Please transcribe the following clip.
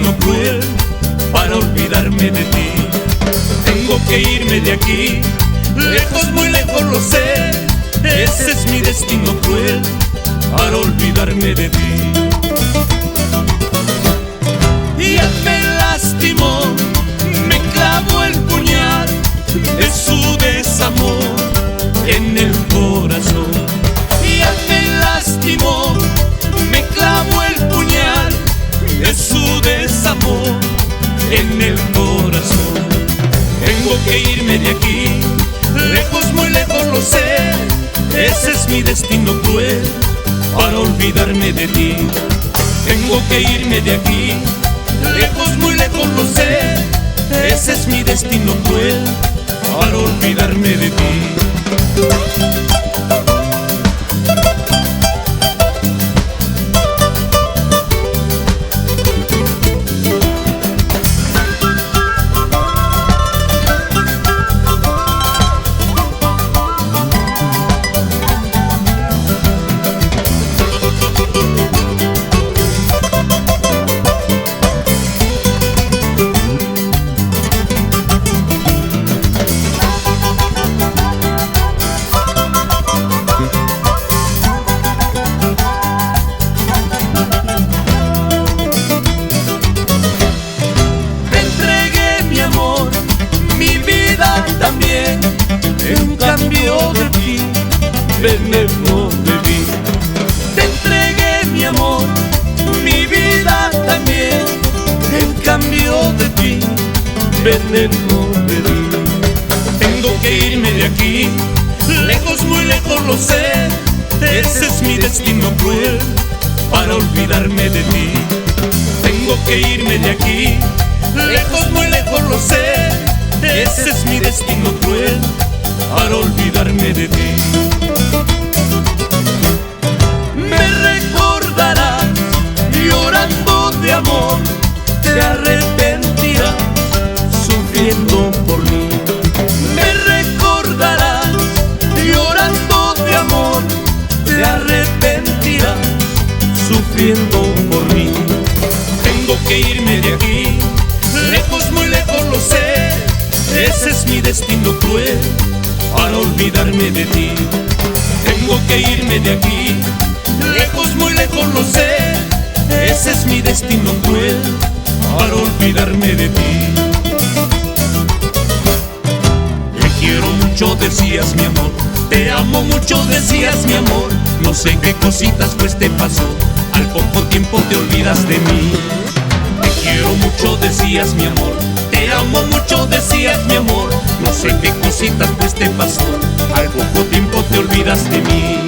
destino cruel para olvidarme de ti. Tengo que irme de aquí, lejos, muy lejos, lo sé. Ese es mi destino cruel para olvidarme de ti. Y ya me lastimó, me clavó el puñal de su desamor en el corazón. Y ya me lastimó, me clavó el puñal de su desamor en el corazón. Tengo que irme de aquí, lejos, muy lejos, lo sé. Ese es mi destino cruel para olvidarme de ti. Tengo que irme de aquí, lejos, muy lejos, lo sé. Ese es mi destino cruel para olvidarme de ti. También en cambio de ti, veneno de mí. Te entregué mi amor, mi vida también, en cambio de ti, veneno de mí. Tengo que irme de aquí, lejos, muy lejos, lo sé. Ese es mi destino cruel para olvidarme de ti. Tengo que irme de aquí, lejos, muy lejos, lo sé. Ese es mi destino cruel para olvidarme de ti. Me recordarás llorando de amor, te arrepentirás sufriendo por mí. Me recordarás llorando de amor, te arrepentirás sufriendo por mí. Tengo que irme de aquí, lejos, muy lejos, lo sé. Ese es mi destino cruel para olvidarme de ti. Tengo que irme de aquí, lejos, muy lejos, lo sé. Ese es mi destino cruel para olvidarme de ti. Te quiero mucho, decías mi amor. Te amo mucho, decías mi amor. No sé qué cositas pues te pasó, al poco tiempo te olvidas de mí. Te quiero mucho, decías mi amor. Te amo mucho, decías mi amor. No sé qué cositas pues te pasó, al poco tiempo te olvidas de mí.